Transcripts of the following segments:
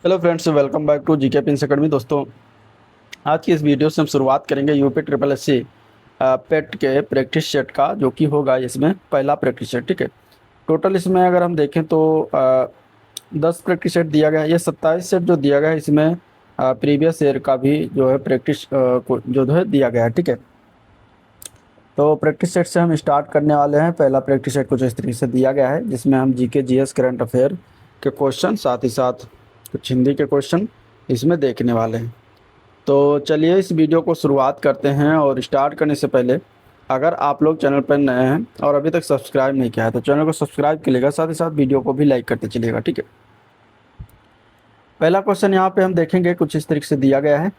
Hello friends, welcome back to GK pins academy. दोस्तों, आज की इस वीडियो से हम शुरुआत करेंगे UP triple S C PET के प्रैक्टिस सेट का, जो कि होगा इसमें पहला प्रैक्टिस सेट। ठीक है। टोटल इसमें अगर हम देखें तो 10 प्रैक्टिस सेट दिया गया है। ये 27 सेट जो दिया गया है, इसमें प्रीवियस ईयर का भी जो है प्रैक्टिस जो है दिया गया है। ठीक है। तो प्रैक्टिस सेट से हम स्टार्ट करने वाले हैं। पहला प्रैक्टिस सेट कुछ इस तरीके से दिया गया है, जिसमें हम जीके जीएस करंट अफेयर के क्वेश्चन, साथ ही साथ कुछ हिंदी के क्वेश्चन इसमें देखने वाले हैं। तो चलिए इस वीडियो को शुरुआत करते हैं। और स्टार्ट करने से पहले, अगर आप लोग चैनल पर नए हैं और अभी तक सब्सक्राइब नहीं किया है तो चैनल को सब्सक्राइब कीजिएगा, साथ ही साथ वीडियो को भी लाइक करते चलिएगा। ठीक है। पहला क्वेश्चन यहाँ पे हम देखेंगे, कुछ इस तरीके से दिया गया है।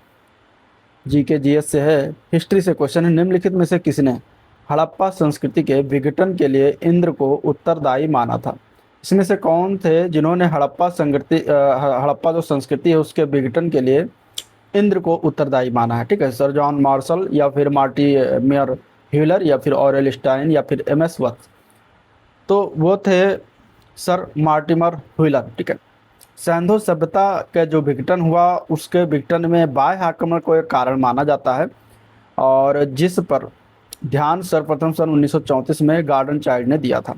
जीके जीएस से है, हिस्ट्री से क्वेश्चन है। निम्नलिखित में से किसने हड़प्पा संस्कृति के विघटन के लिए इंद्र को उत्तरदायी माना था? इसमें से कौन थे जिन्होंने हड़प्पा जो संस्कृति है उसके विघटन के लिए इंद्र को उत्तरदायी माना है? ठीक है। सर जॉन मार्शल, या फिर मार्टी मेयर ह्यूलर, या फिर ऑरेल स्टाइन, या फिर एम एस वत्स। तो वो थे सर मार्टिमर ह्यूलर। ठीक है। सैंधो सभ्यता का जो विघटन हुआ, उसके विघटन में बाह्य आक्रमण को एक कारण माना जाता है, और जिस पर ध्यान सर्वप्रथम सन 1934 में गार्डन चाइल्ड ने दिया था।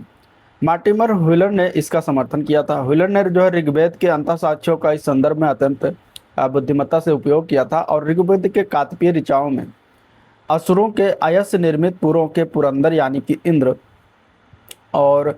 मार्टिमर ह्यूलर ने इसका समर्थन किया था। ह्यूलर ने जो है ऋग्वेद के अंतःसाक्ष्यों का इस संदर्भ में अत्यंत बुद्धिमत्ता से उपयोग किया था, और ऋग्वेद के कात्पीय ऋचाओं में असुरों के अयस्य निर्मित पुरों के पुरंदर यानी कि इंद्र और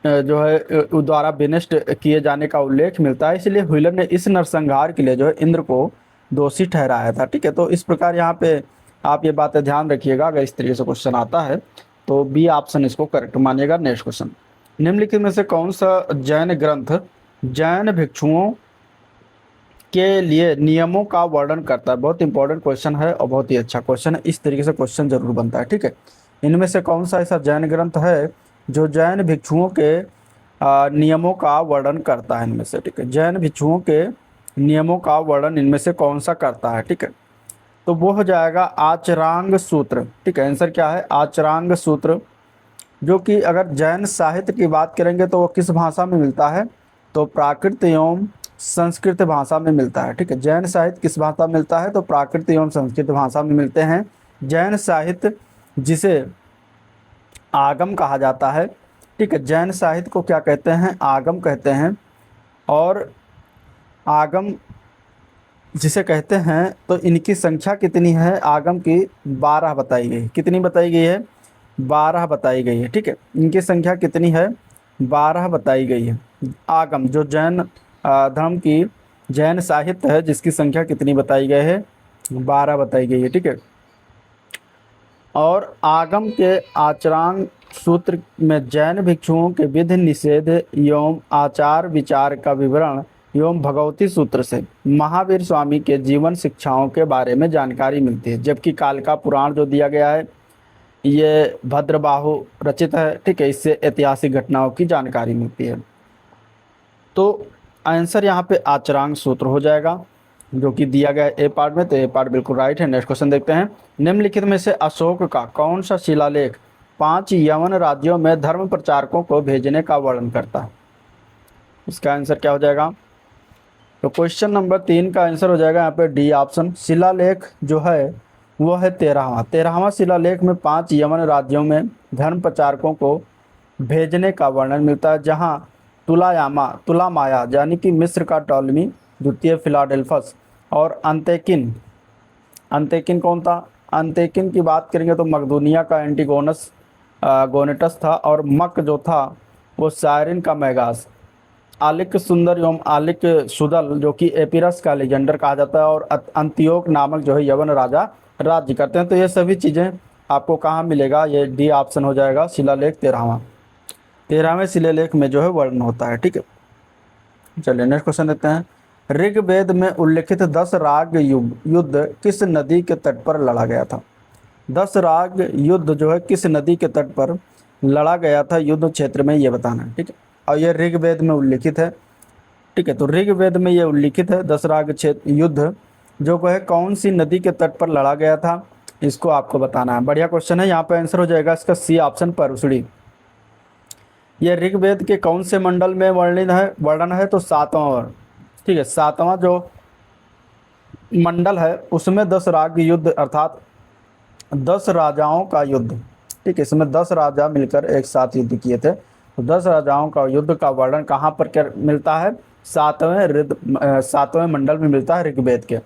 जो है द्वारा विनष्ट किए जाने का उल्लेख मिलता है। इसलिए ह्यूलर ने इस नरसंहार के लिए जो है इंद्र को दोषी ठहराया था। ठीक है। तो इस प्रकार यहाँ पे आप ये बातें ध्यान रखिएगा, अगर इस तरीके से क्वेश्चन आता है तो बी ऑप्शन इसको करेक्ट मानिएगा। नेक्स्ट क्वेश्चन, निम्नलिखित में से कौन सा जैन ग्रंथ जैन भिक्षुओं के लिए नियमों का वर्णन करता है? बहुत इंपॉर्टेंट क्वेश्चन है और बहुत ही अच्छा क्वेश्चन है। इस तरीके से क्वेश्चन जरूर बनता है। ठीक है। इनमें से कौन सा ऐसा जैन ग्रंथ है जो जैन भिक्षुओं के नियमों का वर्णन करता है? इनमें से, ठीक है, जैन भिक्षुओं के नियमों का वर्णन इनमें से कौन सा करता है? ठीक है। तो वो हो जाएगा आचरांग सूत्र। ठीक है। आंसर क्या है? आचरांग सूत्र, जो कि अगर जैन साहित्य की बात करेंगे तो वो किस भाषा में मिलता है? तो प्राकृत एवं संस्कृत भाषा में मिलता है। ठीक है। जैन साहित्य किस भाषा में मिलता है? तो प्राकृत एवं संस्कृत भाषा में मिलते हैं। जैन साहित्य, जिसे आगम कहा जाता है। ठीक है। जैन साहित्य को क्या कहते हैं? आगम कहते हैं। और आगम जिसे कहते हैं, तो इनकी संख्या कितनी है? आगम की 12 बताई गई। कितनी बताई गई है? 12 बताई गई है। ठीक है। इनकी संख्या कितनी है? 12 बताई गई है। आगम जो जैन धर्म की जैन साहित्य है, जिसकी संख्या कितनी बताई गई है? 12 बताई गई है। ठीक है। और आगम के आचरांग सूत्र में जैन भिक्षुओं के विधि निषेध एवं आचार विचार का विवरण एवं भगवती सूत्र से महावीर स्वामी के जीवन शिक्षाओं के बारे में जानकारी मिलती है। जबकि कालका पुराण जो दिया गया है, ये भद्रबाहु रचित है। ठीक है। इससे ऐतिहासिक घटनाओं की जानकारी मिलती है। तो आंसर यहाँ पे आचरांग सूत्र हो जाएगा, जो कि दिया गया है ए पार्ट में। तो ए पार्ट बिल्कुल राइट है। नेक्स्ट क्वेश्चन देखते हैं, निम्नलिखित में से अशोक का कौन सा शिलालेख 5 यवन राज्यों में धर्म प्रचारकों को भेजने का वर्णन करता है? इसका आंसर क्या हो जाएगा? तो क्वेश्चन नंबर 3 का आंसर हो जाएगा यहाँ पे डी ऑप्शन। शिलालेख जो है वो है 13वां शिलालेख में 5 यवन राज्यों में धर्म प्रचारकों को भेजने का वर्णन मिलता है, जहाँ तुलामाया यानी कि मिस्र का टॉलमी द्वितीय फिलाडेल्फस, और अंतेकिन, अंतेकिन कौन था? अंतेकिन की बात करेंगे तो मकदूनिया का एंटीगोनस गोनेटस था, और मक जो था वो सायरिन का मैगास, आलिक सुंदर एवं आलिक सुदल जो कि एपिरस का लेजेंडर कहा जाता है, और अंतियोक नामक जो है यवन राजा राज्य करते हैं। तो ये सभी चीज़ें आपको कहाँ मिलेगा? ये डी ऑप्शन हो जाएगा। शिलालेख 13वें शिलालेख में जो है वर्णन होता है। ठीक है। चलिए नेक्स्ट क्वेश्चन देते हैं, ऋग्वेद में उल्लिखित 10 राग युद्ध किस नदी के तट पर लड़ा गया था? 10 राग युद्ध जो है किस नदी के तट पर लड़ा गया था युद्ध क्षेत्र में, ये बताना है। ठीक है। और ये ऋग्वेद में उल्लिखित है। ठीक है। तो ऋग्वेद में ये उल्लिखित है 10 राग क्षेत्र युद्ध जो है कौन सी नदी के तट पर लड़ा गया था, इसको आपको बताना है। बढ़िया क्वेश्चन है। यहाँ पे आंसर हो जाएगा इसका सी ऑप्शन, परुशड़ी। यह ऋग्वेद के कौन से मंडल में वर्णन है? तो 7वां ठीक है। सातवां जो मंडल है उसमें 10 राज्य युद्ध अर्थात 10 राजाओं का युद्ध, ठीक है, इसमें 10 राजा मिलकर एक साथ युद्ध किए थे। तो 10 राजाओं का युद्ध का वर्णन कहाँ पर क्या मिलता है? सातवें मंडल में मिलता है ऋग्वेद के।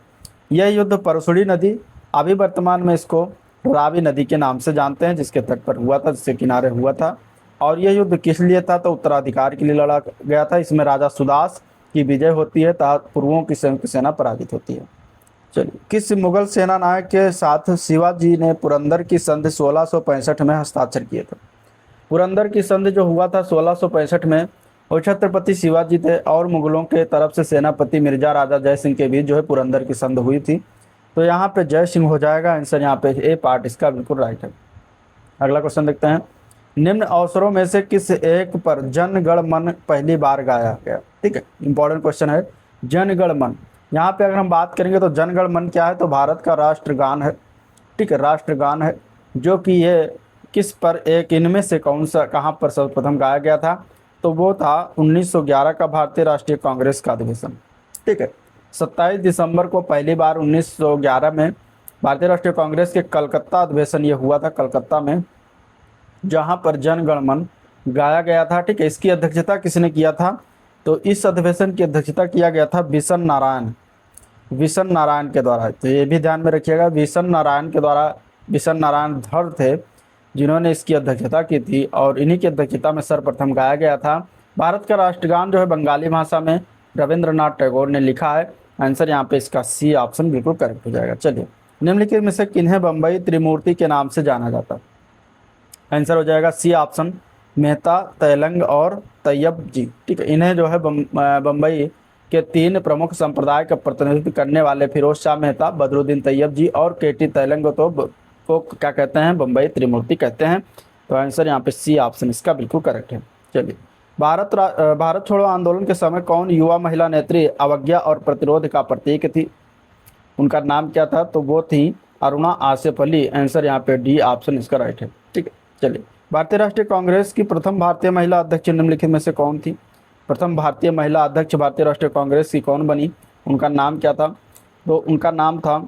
यह युद्ध परशुड़ी नदी, अभी वर्तमान में इसको रावी नदी के नाम से जानते हैं, जिसके तट पर हुआ था, जिसके किनारे हुआ था। और यह युद्ध किस लिए था? तो उत्तराधिकार के लिए लड़ा गया था। इसमें राजा सुदास की विजय होती है तथा पूर्वों की संयुक्त सेना पराजित होती है। चलिए, किस मुगल सेना नायक के साथ शिवाजी ने पुरंदर की संधि 1665 में हस्ताक्षर किए थे? पुरंदर की संधि जो हुआ था 1665 में, वो छत्रपति शिवाजी थे और मुगलों के तरफ से सेनापति मिर्जा राजा जय सिंह के बीच जो है पुरंदर की संधि हुई थी। तो यहाँ पे जय सिंह हो जाएगा आंसर, यहाँ पे ए पार्ट इसका बिल्कुल राइट है। अगला क्वेश्चन देखते हैं। निम्न अवसरों में से किस एक पर जन गण मन पहली बार गाया गया? ठीक है, इंपॉर्टेंट क्वेश्चन है जन गण मन। यहाँ पे अगर हम बात करेंगे तो जन गण मन क्या है? तो भारत का राष्ट्रगान है, ठीक है, राष्ट्रगान है, जो कि ये किस पर एक इनमें से कौन सा कहाँ पर सर्वप्रथम गाया गया था? तो वो था 1911 का भारतीय राष्ट्रीय कांग्रेस का अधिवेशन, ठीक है। 27 दिसंबर को पहली बार 1911 में भारतीय राष्ट्रीय कांग्रेस के कलकत्ता अधिवेशन ये हुआ था, कलकत्ता में, जहाँ पर जन गण मन गाया गया था, ठीक है। इसकी अध्यक्षता किसने किया था? तो इस अधिवेशन की अध्यक्षता किया गया था विशन नारायण के द्वारा। तो ये भी ध्यान में रखिएगा, विशन नारायण के द्वारा, विशन नारायण धर थे जिन्होंने इसकी अध्यक्षता की थी, और इन्हीं की अध्यक्षता में सर्वप्रथम गाया गया था। भारत का राष्ट्रगान जो है बंगाली भाषा में रविंद्रनाथ टैगोर ने लिखा है। आंसर यहाँ पे इसका सी ऑप्शन बिल्कुल करेक्ट हो जाएगा। चलिए, निम्नलिखित में से किन्हें बम्बई त्रिमूर्ति के नाम से जाना जाता है? आंसर हो जाएगा सी ऑप्शन, मेहता, तेलंग और तैयब जी, ठीक है। इन्हें जो है बम्बई के 3 प्रमुख संप्रदाय का प्रतिनिधित्व करने वाले फिरोज शाह मेहता, बदरुद्दीन तैयब जी और केटी तेलंग को क्या कहते हैं? बम्बई त्रिमूर्ति कहते हैं। तो आंसर यहाँ पे सी ऑप्शन इसका बिल्कुल करेक्ट है। चलिए, भारत छोड़ो आंदोलन के समय कौन युवा महिला नेत्री अवज्ञा और प्रतिरोध का प्रतीक थी? उनका नाम क्या था? तो वो थी अरुणा आसिफ अली। आंसर यहाँ पे डी ऑप्शन इसका राइट है, ठीक है। चलिए, भारतीय राष्ट्रीय कांग्रेस की प्रथम भारतीय महिला अध्यक्ष निम्नलिखित में से कौन थी? प्रथम भारतीय महिला अध्यक्ष भारतीय राष्ट्रीय कांग्रेस की कौन बनी? उनका नाम क्या था? तो उनका नाम था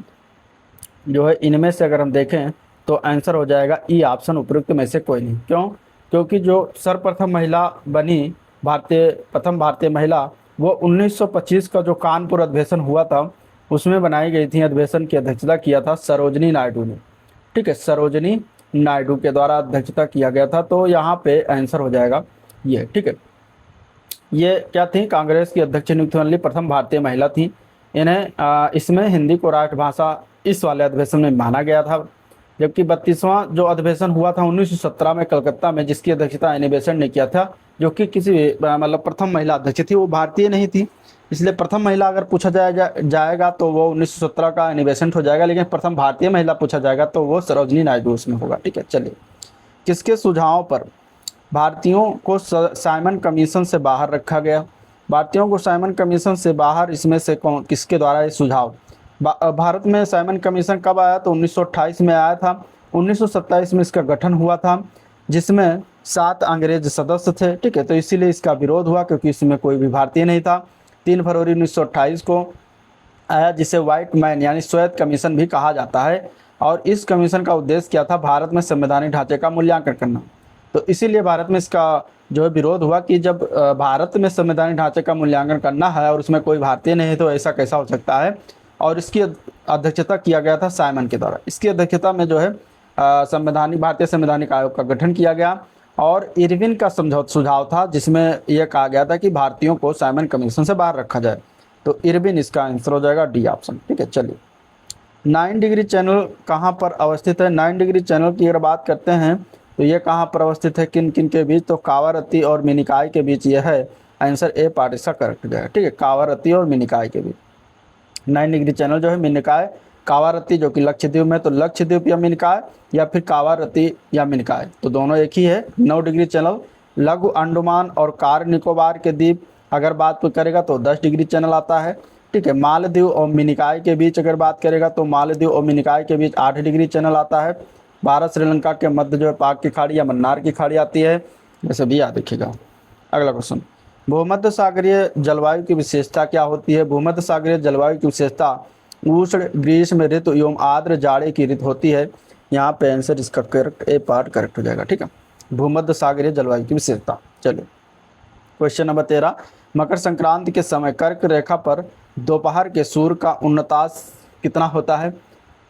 जो है, इनमें से अगर हम देखें तो आंसर हो जाएगा ई ऑप्शन, उपयुक्त में से कोई नहीं। क्यों? क्योंकि जो सर्वप्रथम महिला बनी, प्रथम भारतीय महिला, वो 1925 का जो कानपुर अधिवेशन हुआ था उसमें बनाई गई थी। अधिवेशन की अध्यक्षता किया था सरोजनी नायडू ने, ठीक है, सरोजनी नायडू के द्वारा अध्यक्षता किया गया था। तो यहाँ पे आंसर हो जाएगा ये, ठीक है। ये क्या थी? कांग्रेस की अध्यक्ष नियुक्त होने वाली प्रथम भारतीय महिला थी। इन्हें इसमें हिंदी को राष्ट्रभाषा इस वाले अधिवेशन में माना गया था। जबकि 32वां जो अधिवेशन हुआ था 1917 में कलकत्ता में, जिसकी अध्यक्षता एनी बेसेंट ने किया था, जो कि किसी मतलब प्रथम महिला अध्यक्ष थी, वो भारतीय नहीं थी, इसलिए प्रथम महिला अगर पूछा जाएगा तो वो 1917 का एनी बेसेंट हो जाएगा। लेकिन प्रथम भारतीय महिला पूछा जाएगा तो वो सरोजनी नायडू उसमें होगा, ठीक है। चलिए, किसके सुझाव पर भारतीयों को साइमन कमीशन से बाहर रखा गया? भारतीयों को साइमन कमीशन से बाहर इसमें से कौन, किसके द्वारा ये सुझाव? भारत में साइमन कमीशन कब आया? तो 1928 में आया था। 1927 में इसका गठन हुआ था, जिसमें 7 अंग्रेज सदस्य थे, ठीक है। तो इसीलिए इसका विरोध हुआ, क्योंकि इसमें कोई भी भारतीय नहीं था। 3 फरवरी 1928 को आया, जिसे व्हाइट मैन यानी श्वेत कमीशन भी कहा जाता है। और इस कमीशन का उद्देश्य क्या था? भारत में संवैधानिक ढांचे का मूल्यांकन करना। तो इसीलिए भारत में इसका जो है विरोध हुआ कि जब भारत में संवैधानिक ढांचे का मूल्यांकन करना है और उसमें कोई भारतीय नहीं है तो ऐसा कैसा हो सकता है। और इसकी अध्यक्षता किया गया था साइमन के द्वारा। इसकी अध्यक्षता में जो है भारतीय संवैधानिक आयोग का गठन किया गया, और इरविन का सुझाव था, जिसमें यह कहा गया था कि भारतीयों को साइमन कमीशन से बाहर रखा जाए। तो इरविन इसका आंसर हो जाएगा डी ऑप्शन, ठीक है। चलिए, 9 डिग्री चैनल कहाँ पर अवस्थित है? 9 डिग्री चैनल की अगर बात करते हैं तो ये कहाँ पर अवस्थित है, किन किन के बीच? तो कावारत्ती और मिनिकाय के बीच ये है। आंसर ए पार्ट इसका करेक्ट हो जाएगा, ठीक है, कावारत्ती और मिनिकाय के बीच। 9 डिग्री चैनल जो है मिनिकाय कावारत्ती, जो कि लक्षद्वीप में, तो लक्षद्वीप या मिनिकाय या फिर कावारत्ती या मिनिकाय, तो दोनों एक ही है। 9 डिग्री चैनल लघु अंडमान और कार निकोबार के द्वीप अगर बात करेगा तो 10 डिग्री चैनल आता है, ठीक है। मालदीव और मिनिकाय के बीच अगर बात करेगा तो मालदीव और मिनिकाय के बीच 8 डिग्री चैनल आता है। भारत श्रीलंका के मध्य जो है पाक की खाड़ी या मन्नार की खाड़ी आती है, जैसे भी याद रखिएगा। अगला क्वेश्चन, भूमध्य सागरीय जलवायु की विशेषता क्या होती है? भूमध्य सागरीय जलवायु की विशेषता उष्ण ग्रीष्म ऋतु एवं आर्द्र जाड़े की ऋतु होती है। यहाँ पे आंसर इसका करेक्ट, ए पार्ट करेक्ट हो जाएगा। ठीक है, भूमध्य सागरीय जलवायु की विशेषता। चलिए क्वेश्चन नंबर 13, मकर संक्रांति के समय कर्क रेखा पर दोपहर के सूर्य का उन्नतास कितना होता है?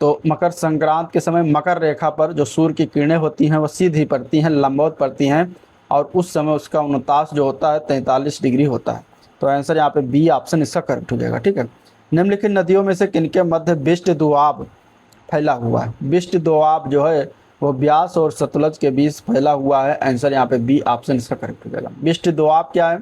तो मकर संक्रांति के समय मकर रेखा पर जो सूर्य की किरणें होती हैं वह सीधी पड़ती हैं, लंबवत पड़ती हैं, और उस समय उसका उन्नतास जो होता है 43 डिग्री होता है। तो आंसर यहाँ पे बी ऑप्शन इसका करेक्ट हो जाएगा। ठीक है, निम्नलिखित नदियों में से किनके मध्य विष्ट दोआब फैला हुआ है? विष्ट दोआब जो है वो ब्यास और सतलज के बीच फैला हुआ है। आंसर यहाँ पे बी ऑप्शन इसका करेक्ट हो जाएगा। विष्ट दोआब क्या है?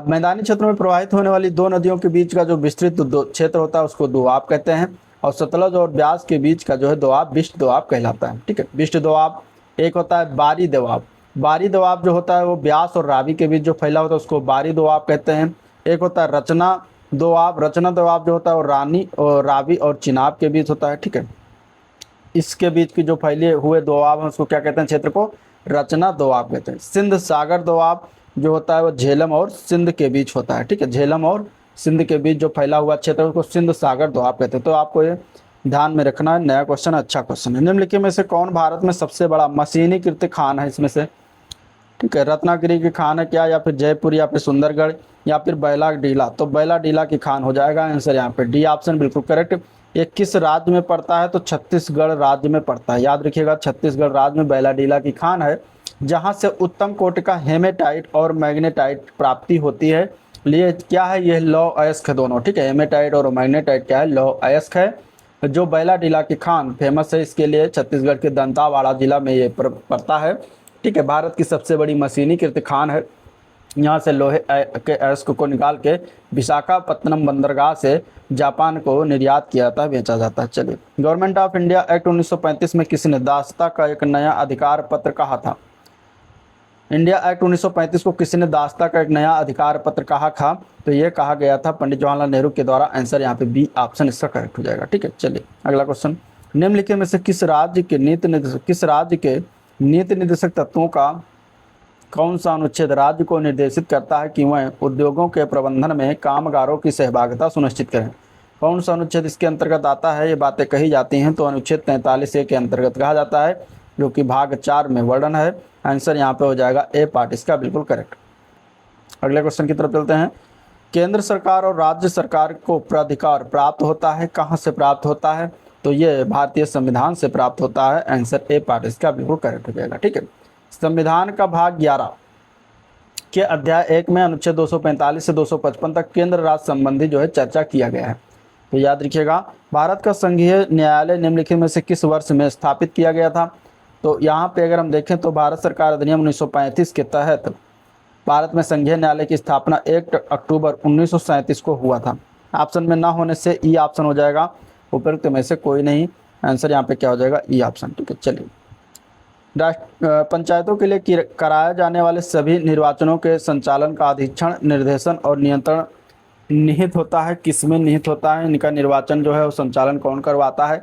मैदानी क्षेत्रों में प्रवाहित होने वाली दो नदियों के बीच का जो विस्तृत क्षेत्र होता है उसको दोआब कहते हैं, और सतलज और ब्यास के बीच का जो है दोआब विष्ट दोआब कहलाता है। ठीक है, विष्ट दोआब। एक होता है बारी दोआब। बारी दोआब जो होता है वो ब्यास और रावी के बीच जो फैला होता है उसको बारी दोआब कहते हैं। एक होता है रचना दोआब। रचना दोआब जो होता है वो रानी और रावी और चिनाब के बीच होता है। ठीक है, इसके बीच की जो फैले हुए दोआब है उसको क्या कहते हैं? क्षेत्र को रचना दोआब कहते हैं। सिंध सागर दोआब जो होता है वो झेलम और सिंध के बीच होता है। ठीक है, झेलम और सिंध के बीच जो फैला हुआ क्षेत्र है उसको सिंध सागर दोआब कहते हैं। तो आपको ये ध्यान में रखना है। नया क्वेश्चन, अच्छा क्वेश्चन है। निम्नलिखित में से कौन भारत में सबसे बड़ा मशीनीकृत खान है? इसमें से ठीक है, रत्नागिरी की खान है क्या, या फिर जयपुर, या फिर सुंदरगढ़, या फिर बैला डीला? तो बैला डीला की खान हो जाएगा आंसर यहाँ पे डी ऑप्शन बिल्कुल करेक्ट। ये किस राज्य में पड़ता है? तो छत्तीसगढ़ राज्य में पड़ता है। याद रखिएगा, छत्तीसगढ़ राज्य में बैला डीला की खान है, जहाँ से उत्तम कोटि का हेमेटाइट और मैग्नेटाइट प्राप्ति होती है। लिए क्या है? ये लौह अयस्क है दोनों। ठीक है, हेमेटाइट और मैग्नेटाइट क्या है? लौह अयस्क है। जो बैला डीला की खान फेमस है इसके लिए, छत्तीसगढ़ के दंतावाड़ा जिला में ये पड़ता है। ठीक है, भारत की सबसे बड़ी मशीनीकृत खान है। यहाँ से लोहे के अयस्क को निकाल के विशाखापत्तनम बंदरगाह से जापान को निर्यात किया जाता है, बेचा जाता है। चलिए, गवर्नमेंट ऑफ इंडिया एक्ट 1935 में किसने दासता का एक नया अधिकार पत्र कहा था? इंडिया एक्ट 1935 को किसने दासता का एक नया अधिकार पत्र कहा था? तो ये कहा गया था पंडित जवाहरलाल नेहरू के द्वारा। आंसर यहाँ पे बी ऑप्शन इसका करेक्ट हो जाएगा। ठीक है, चलिए अगला क्वेश्चन। निम्नलिखित में से किस राज्य के नीति निर्देशक तत्वों का कौन सा अनुच्छेद राज्य को निर्देशित करता है कि वह उद्योगों के प्रबंधन में कामगारों की सहभागिता सुनिश्चित करें? कौन सा अनुच्छेद इसके अंतर्गत आता है? ये बातें कही जाती हैं तो अनुच्छेद 43A के अंतर्गत कहा जाता है, जो कि भाग 4 में वर्णन है। आंसर यहाँ पे हो जाएगा ए पार्ट इसका बिल्कुल करेक्ट। अगले क्वेश्चन की तरफ चलते हैं। केंद्र सरकार और राज्य सरकार को प्राधिकार प्राप्त होता है, कहाँ से प्राप्त होता है? तो ये भारतीय संविधान से प्राप्त होता है। आंसर ए पार्ट इसका बिल्कुल करेक्ट हो जाएगा। ठीक है, संविधान का भाग 11 के अध्याय 1 में अनुच्छेद 245 से 255 तक केंद्र राज्य संबंधी जो है चर्चा किया गया है। तो याद रखिएगा, भारत का संघीय न्यायालय निम्नलिखित में से किस वर्ष में स्थापित किया गया था? तो यहाँ पे अगर हम देखें तो भारत सरकार अधिनियम 1935 के तहत भारत में संघीय न्यायालय की स्थापना 1 अक्टूबर 1937 को हुआ था। ऑप्शन में ना होने से ई ऑप्शन हो जाएगा, उपयुक्त में से कोई नहीं। आंसर यहाँ पे क्या हो जाएगा? E option. ठीक है, चलिए पंचायतों के लिए कराए जाने वाले सभी निर्वाचनों के संचालन का अधीक्षण, निर्देशन और नियंत्रण निहित होता है। किसमें निहित होता है? इनका निर्वाचन जो है वो संचालन कौन करवाता है?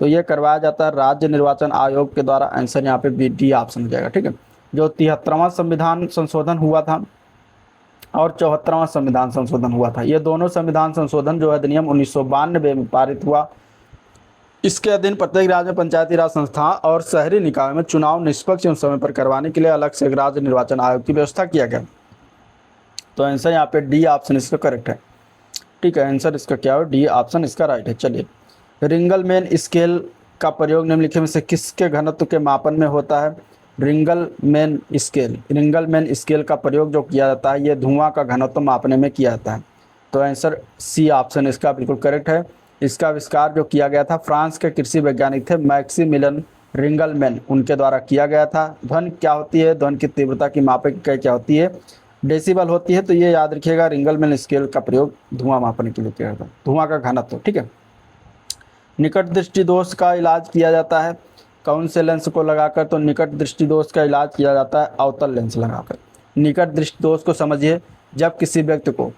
तो ये करवाया जाता है राज्य निर्वाचन आयोग के द्वारा। आंसर यहाँ पे बी डी ऑप्शन हो जाएगा। ठीक है, जो 73वां संविधान संशोधन हुआ था और 74वां संविधान संशोधन हुआ था, ये दोनों संविधान संशोधन जो अधिनियम 1992 में पारित हुआ, इसके अधीन प्रत्येक राज्य में पंचायती राज संस्था और शहरी निकाय में चुनाव निष्पक्ष एवं समय पर करवाने के लिए अलग से एक राज्य निर्वाचन आयोग की व्यवस्था किया गया। तो आंसर यहाँ पे डी ऑप्शन इसका करेक्ट है। ठीक है, आंसर इसका क्या हो? डी ऑप्शन इसका राइट है। चलिए, रिंगलमैन स्केल का प्रयोग निम्नलिखित में से किसके घनत्व के मापन में होता है? रिंगलमैन स्केल का प्रयोग जो किया जाता है ये धुआं का घनत्व मापने में किया जाता है। तो आंसर सी ऑप्शन इसका बिल्कुल करेक्ट है। इसका आविष्कार जो किया गया था फ्रांस के कृषि वैज्ञानिक थे मैक्सिमिलियन रिंगलमैन, उनके द्वारा किया गया था। ध्वनि क्या होती है? ध्वनि की तीव्रता की मापक इकाई क्या होती है? डेसिबल होती है। तो ये याद रखिएगा, रिंगलमैन स्केल का प्रयोग धुआं मापने के लिए किया जाता है, धुआं का घनत्व। ठीक है, निकट दृष्टि दोष का इलाज किया जाता है कौन से लेंस को लगाकर? तो निकट दृष्टि दोष का इलाज किया जाता है अवतल लेंस लगाकर। निकट दृष्टि दोष को समझिए, जब किसी व्यक्ति को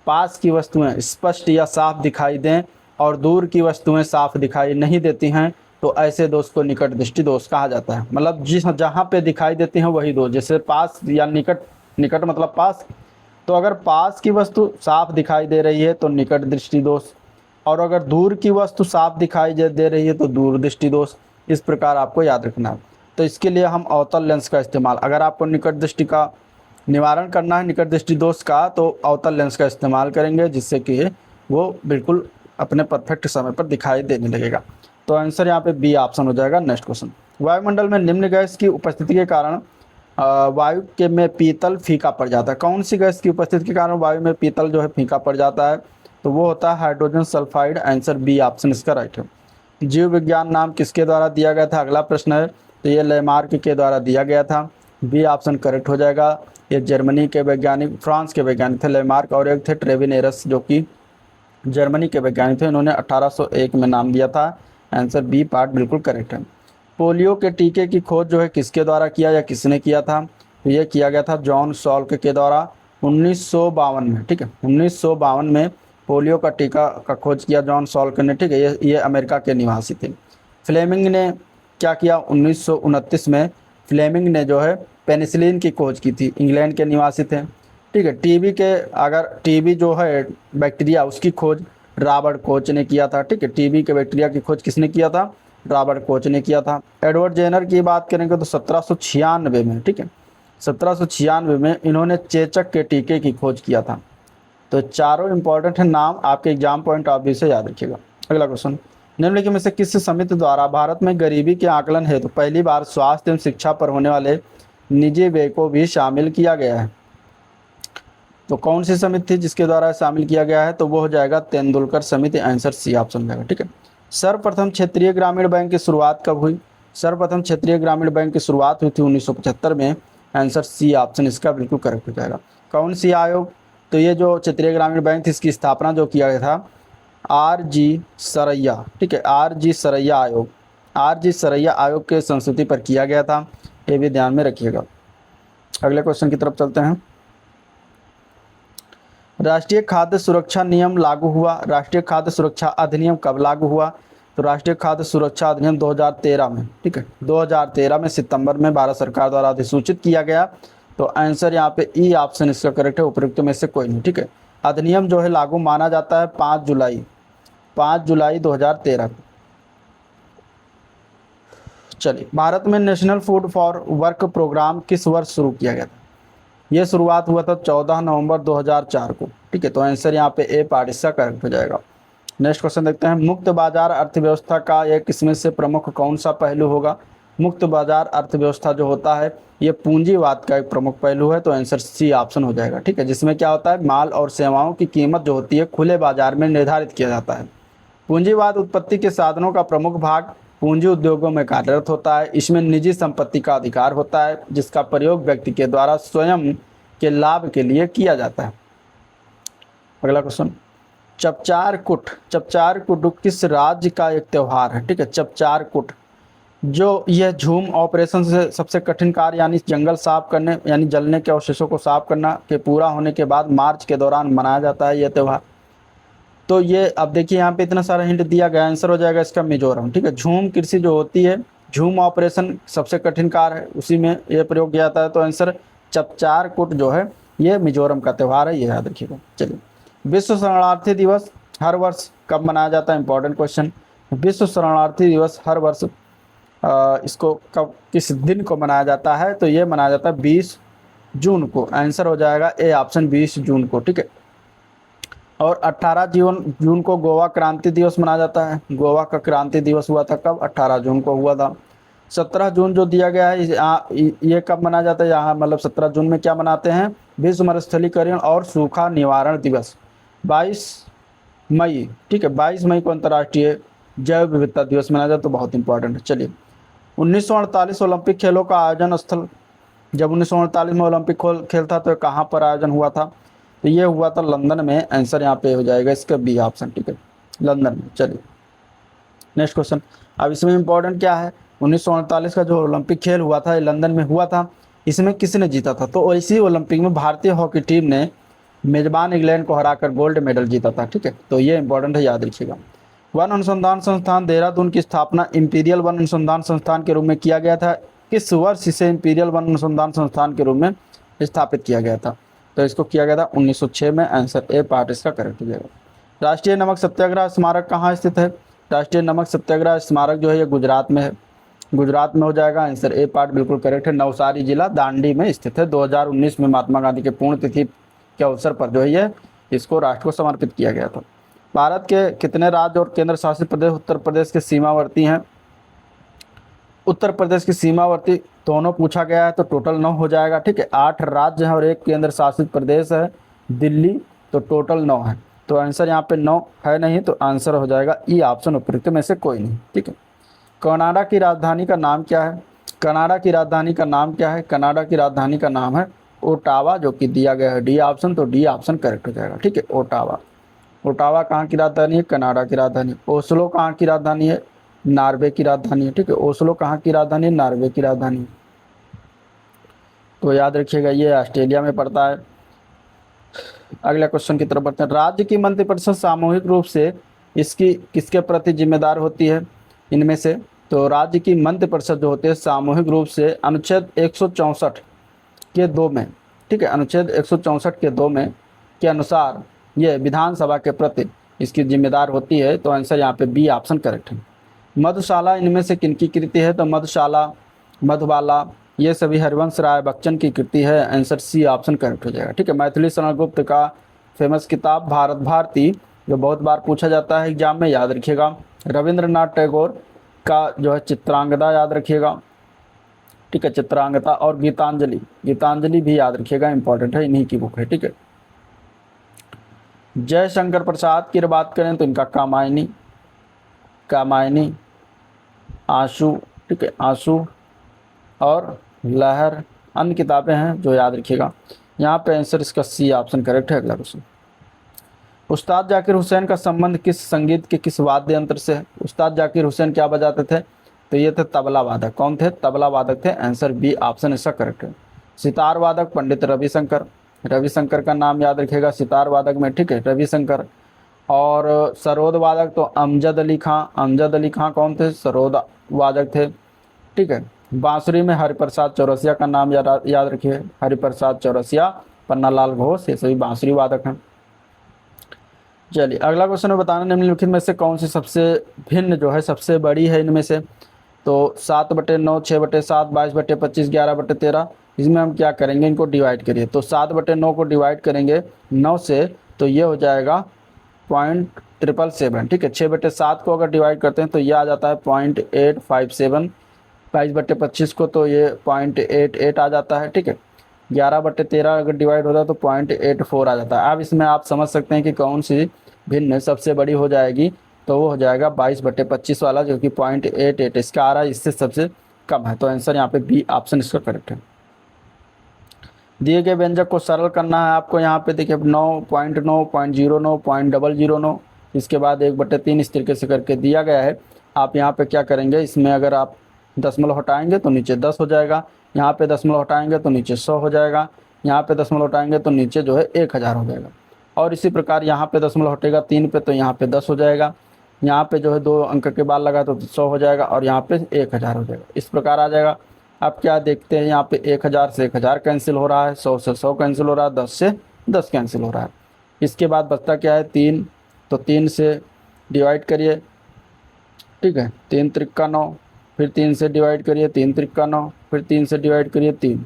पास की वस्तुएं स्पष्ट या साफ दिखाई दें और दूर की वस्तुएं साफ दिखाई नहीं देती हैं तो ऐसे दोष को निकट दृष्टि दोष कहा जाता है। मतलब जहाँ पे दिखाई देती हैं वही दोष, जैसे पास या निकट, निकट मतलब पास, तो अगर पास की वस्तु साफ दिखाई दे रही है तो निकट दृष्टि दोष, और अगर दूर की वस्तु साफ दिखाई दे रही है तो दूर दृष्टि दोष। इस प्रकार आपको याद रखना है। तो इसके लिए हम अवतल लेंस का इस्तेमाल, अगर आपको निकट दृष्टि का निवारण करना है, निकट दृष्टि दोष का, तो अवतल लेंस का इस्तेमाल करेंगे, जिससे कि वो बिल्कुल अपने परफेक्ट समय पर दिखाई देने लगेगा। तो आंसर यहाँ पे बी ऑप्शन हो जाएगा। नेक्स्ट क्वेश्चन, वायुमंडल में निम्न गैस की उपस्थिति के कारण वायु के में पीतल फीका पड़ जाता है। कौन सी गैस की उपस्थिति के कारण वायु में पीतल जो है फीका पड़ जाता है? तो वो होता है hydrogen sulphide. Answer B option इसका राइट है। जीव विज्ञान नाम किसके द्वारा दिया गया था? अगला प्रश्न है, तो ये लेमार्क के द्वारा दिया गया था। बी ऑप्शन करेक्ट हो जाएगा। ये जर्मनी के वैज्ञानिक, फ्रांस के वैज्ञानिक थे लेमार्क, और एक थे ट्रेविनेरस जो कि जर्मनी के वैज्ञानिक थे। इन्होंने 1801 में नाम दिया था। आंसर बी पार्ट बिल्कुल करेक्ट है। पोलियो के टीके की खोज जो है किसके द्वारा किया या किसने किया था? तो ये किया गया था जॉन सॉल्क के द्वारा 1952 में। ठीक है, 1952 में पोलियो का टीका का खोज किया जॉन सॉल्क ने। ठीक है, ये अमेरिका के निवासी थे। फ्लेमिंग ने क्या किया? 1929 में फ्लेमिंग ने जो है पेनिसिलिन की खोज की थी, इंग्लैंड के निवासी थे। ठीक है, टीबी के, अगर टीबी जो है बैक्टीरिया, उसकी खोज रॉबर्ट कोच ने किया था। ठीक है, टीबी के बैक्टीरिया की खोज किसने किया था? रॉबर्ट कोच ने किया था। एडवर्ड जेनर की बात करेंगे तो 1796 में, ठीक है, 1796 में इन्होंने चेचक के टीके की खोज किया था। तो चारों इंपॉर्टेंट है नाम, आपके एग्जाम पॉइंट ऑफ व्यू से याद रखिएगा। अगला क्वेश्चन, निम्नलिखित में से किस समिति द्वारा भारत में गरीबी के आकलन हेतु पहली बार स्वास्थ्य एवं शिक्षा पर होने वाले निजी व्यय को भी शामिल किया गया है? तो कौन सी समिति थी जिसके द्वारा शामिल किया गया है? तो वो हो जाएगा तेंदुलकर समिति। आंसर सी ऑप्शन हो जाएगा। ठीक है, सर्वप्रथम क्षेत्रीय ग्रामीण बैंक की शुरुआत कब हुई? सर्वप्रथम क्षेत्रीय ग्रामीण बैंक की शुरुआत हुई थी 1975 में। आंसर सी ऑप्शन इसका बिल्कुल करेक्ट हो जाएगा। कौन सी आयोग? तो ये जो क्षेत्रीय ग्रामीण बैंक थी, इसकी स्थापना जो किया गया था R.G. सरैया। ठीक है, R.G. सरैया आयोग, R.G. सरैया आयोग के संस्तुति पर किया गया था। ये भी ध्यान में रखिएगा। अगले क्वेश्चन की तरफ चलते हैं। राष्ट्रीय खाद्य सुरक्षा नियम लागू हुआ, राष्ट्रीय खाद्य सुरक्षा अधिनियम कब लागू हुआ? तो राष्ट्रीय खाद्य सुरक्षा अधिनियम 2013 में। ठीक है, 2013 में सितंबर में भारत सरकार द्वारा अधिसूचित किया गया। तो आंसर यहाँ पे ई ऑप्शन इसका करेक्ट है, उपयुक्त में से कोई नहीं। ठीक है, अधिनियम जो है लागू माना जाता है 5 जुलाई 2013 को। चलिए, भारत में national food for work programme किस वर्ष शुरू किया गया था? ये शुरुआत हुआ था 14 नवंबर 2004 को। ठीक है, तो आंसर यहाँ पे ए पार्ट इसका करेक्ट हो जाएगा। नेक्स्ट क्वेश्चन देखते हैं, मुक्त बाजार अर्थव्यवस्था का एक इसमें से प्रमुख कौन सा पहलू होगा? मुक्त बाजार अर्थव्यवस्था जो होता है ये पूंजीवाद का एक प्रमुख पहलू है। तो आंसर सी ऑप्शन हो जाएगा। ठीक है, जिसमें क्या होता है, माल और सेवाओं की कीमत जो होती है खुले बाजार में निर्धारित किया जाता है। पूंजीवाद उत्पत्ति के साधनों का प्रमुख भाग पूंजी उद्योगों में कार्यरत होता है। इसमें निजी संपत्ति का अधिकार होता है, जिसका प्रयोग व्यक्ति के द्वारा स्वयं के लाभ के लिए किया जाता है। अगला क्वेश्चन, चपचार कुट किस राज्य का एक त्यौहार है? ठीक है, चपचार कुट जो यह झूम ऑपरेशन से सबसे कठिन कार्य यानी जंगल साफ करने यानी जलने के अवशेषों को साफ करना के पूरा होने के बाद मार्च के दौरान मनाया जाता है यह त्यौहार। तो ये अब देखिए यहाँ पे इतना सारा हिंट दिया गया, आंसर हो जाएगा इसका मिजोरम। ठीक है, झूम कृषि जो होती है, झूम ऑपरेशन सबसे कठिन कार्य है, उसी में यह प्रयोग किया जाता है। तो आंसर चपचार कुट जो है ये मिजोरम का त्यौहार है, ये याद रखिएगा। चलिए, विश्व शरणार्थी दिवस हर वर्ष कब मनाया जाता है? Important question. विश्व शरणार्थी दिवस हर वर्ष इसको कब, किस दिन को मनाया जाता है? तो ये मनाया जाता है 20 जून को। आंसर हो जाएगा ए ऑप्शन 20 जून को। ठीक है, और 18 जून को गोवा क्रांति दिवस मनाया जाता है। गोवा का क्रांति दिवस हुआ था कब? 18 जून को हुआ था। 17 जून जो दिया गया है ये कब मनाया जाता है? यहाँ मतलब 17 जून में क्या मनाते हैं? विश्व मरुस्थलीकरण और सूखा निवारण दिवस। 22 मई, ठीक है, 22 मई को अंतर्राष्ट्रीय जैव विविधता दिवस मनाया जाता है। तो बहुत इंपॉर्टेंट है। चलिए, 1948 ओलंपिक खेलों का आयोजन स्थल, जब 1948 में ओलंपिक खेल था तो कहाँ पर आयोजन हुआ था? तो ये हुआ था लंदन में। आंसर यहाँ पे हो जाएगा इसका बी ऑप्शन। ठीक है, लंदन में। चलिए, नेक्स्ट क्वेश्चन। अब इसमें इंपॉर्टेंट क्या है, 1948 का जो ओलंपिक खेल हुआ था ये लंदन में हुआ था। इसमें किसने जीता था? तो इसी ओलंपिक में भारतीय हॉकी टीम ने मेजबान इंग्लैंड को हराकर गोल्ड मेडल जीता था। ठीक है, तो ये इंपॉर्टेंट है, याद रखिएगा। वन अनुसंधान संस्थान देहरादून की स्थापना इंपीरियल वन अनुसंधान संस्थान के रूप में किया गया था। किस वर्ष इसे इंपीरियल वन अनुसंधान संस्थान के रूप में स्थापित किया गया था? तो इसको किया गया था 1906 में। आंसर ए पार्ट इसका करेक्ट हो जाएगा। राष्ट्रीय नमक सत्याग्रह स्मारक कहाँ स्थित है? राष्ट्रीय नमक सत्याग्रह स्मारक जो है ये गुजरात में है। गुजरात में हो जाएगा। आंसर ए पार्ट बिल्कुल करेक्ट है। नवसारी जिला दांडी में स्थित है। 2019 में महात्मा गांधी के पुण्यतिथि के अवसर पर जो है ये इसको राष्ट्र को समर्पित किया गया था। भारत के कितने राज्य और केंद्र शासित प्रदेश उत्तर प्रदेश के सीमावर्ती हैं? उत्तर प्रदेश की सीमावर्ती दोनों पूछा गया है तो टोटल 9 हो जाएगा। ठीक है, 8 राज्य हैं और 1 केंद्र शासित प्रदेश है दिल्ली, तो टोटल 9 है। तो आंसर यहाँ पे 9 है नहीं, तो आंसर हो जाएगा ई ऑप्शन, उपयुक्त में से कोई नहीं। ठीक है, कनाडा की राजधानी का नाम क्या है? कनाडा की राजधानी का नाम क्या है? कनाडा की राजधानी का नाम है ओटावा, जो कि दिया गया है डी ऑप्शन, तो डी ऑप्शन करेक्ट हो जाएगा। ठीक है, ओटावा। ओटावा कहाँ की राजधानी है? कनाडा की राजधानी। ओस्लो कहाँ की राजधानी है? नॉर्वे की राजधानी है। ठीक है, ओस्लो कहाँ की राजधानी है? नॉर्वे की राजधानी। तो याद रखिएगा ये ऑस्ट्रेलिया में पड़ता है। अगले क्वेश्चन की तरफ बढ़ते हैं। राज्य की मंत्रिपरिषद सामूहिक रूप से इसकी किसके प्रति जिम्मेदार होती है? इनमें से तो राज्य की मंत्रिपरिषद जो होती है सामूहिक रूप से अनुच्छेद 164 के 2 में, ठीक है, अनुच्छेद 164 के 2 में के अनुसार ये विधानसभा के प्रति इसकी जिम्मेदार होती है। तो आंसर यहाँ पे बी ऑप्शन करेक्ट है। मधुशाला इनमें से किनकी कृति है? तो मधुशाला, मधुबाला ये सभी हरिवंश राय बच्चन की कृति है। आंसर सी ऑप्शन करेक्ट हो जाएगा। ठीक है, मैथिली शरण गुप्त का फेमस किताब भारत भारती, जो बहुत बार पूछा जाता है एग्जाम में, याद रखिएगा। रविंद्रनाथ टैगोर का जो है चित्रांगदा, याद रखिएगा। ठीक है, चित्रांगदा। और गीतांजलि, गीतांजलि भी याद रखिएगा, इंपॉर्टेंट है, इन्हीं की बुक है। ठीक है, जयशंकर प्रसाद की बात करें तो इनका कामायनी, कामायनी, आंसू, ठीक है, आंसू और लहर अन्य किताबें हैं जो याद रखिएगा। यहाँ पे आंसर इसका सी ऑप्शन करेक्ट है। अगला क्वेश्चन, उस्ताद जाकिर हुसैन का संबंध किस संगीत के किस वाद्य यंत्र से है? उस्ताद जाकिर हुसैन क्या बजाते थे? तो ये थे तबला वादक। कौन थे? तबला वादक थे। आंसर बी ऑप्शन इसका करेक्ट है। सितार वादक पंडित रविशंकर, रविशंकर का नाम याद रखिएगा सितार वादक में। ठीक है, रविशंकर। और सरोद वादक तो अमजद अली खां, अमजद अली खां कौन थे? सरोद वादक थे। ठीक है, बांसुरी में हरिप्रसाद चौरसिया का नाम याद रखिए, हरिप्रसाद चौरसिया, पन्नालाल घोष, ये सभी बांसुरी वादक हैं। चलिए अगला क्वेश्चन में बताना, निम्नलिखित में से कौन सी सबसे भिन्न जो है सबसे बड़ी है इनमें से? तो 7/9, 6/7, 22/25, 11/13। इसमें हम क्या करेंगे, इनको डिवाइड करिए। तो 7/9 को डिवाइड करेंगे 9 से, तो ये हो जाएगा 0.777। ठीक है, 6/7 को अगर डिवाइड करते हैं तो ये आ जाता है 0.857। 22/25 को तो ये 0.88 आ जाता है। ठीक है, 11/13 अगर डिवाइड होता है तो 0.84 आ जाता है। अब इसमें आप समझ सकते हैं कि कौन सी भिन्न सबसे बड़ी हो जाएगी, तो वो हो जाएगा 22/25 वाला, जो कि 0.88 इसका आ रहा है, इससे सबसे कम है। तो आंसर यहाँ पे बी ऑप्शन इसका करेक्ट है। दिए गए व्यंजक को सरल करना है आपको। यहाँ पे देखिए 9, 0.9, 0.09, 0.009, इसके बाद 1/3 इस तरीके से करके दिया गया है। आप यहाँ पे क्या करेंगे, इसमें अगर आप दशमलव हटाएंगे तो नीचे 10 हो जाएगा, यहाँ पे दशमलव हटाएंगे तो नीचे 100 हो जाएगा, यहाँ पे दशमलव हटाएंगे तो नीचे जो है 1000 हो जाएगा। और इसी प्रकार यहाँ पे दशमलव हटेगा 3 पे तो यहाँ पे 10 हो जाएगा, यहाँ पे जो है 2 अंक के बाद लगा तो 100 हो जाएगा, और यहाँ पे 1000 हो जाएगा। इस प्रकार आ जाएगा। अब क्या देखते हैं, यहाँ पे 1000 से 1000 कैंसिल हो रहा है, 100 से 100 कैंसिल हो रहा है, 10 से 10 कैंसिल हो रहा है। इसके बाद बचता क्या है, 3, तो 3 से डिवाइड करिए। ठीक है, 3 त्रिक्का 9, फिर 3 से डिवाइड करिए, 3 त्रिक्का 9, फिर 3 से डिवाइड करिए 3,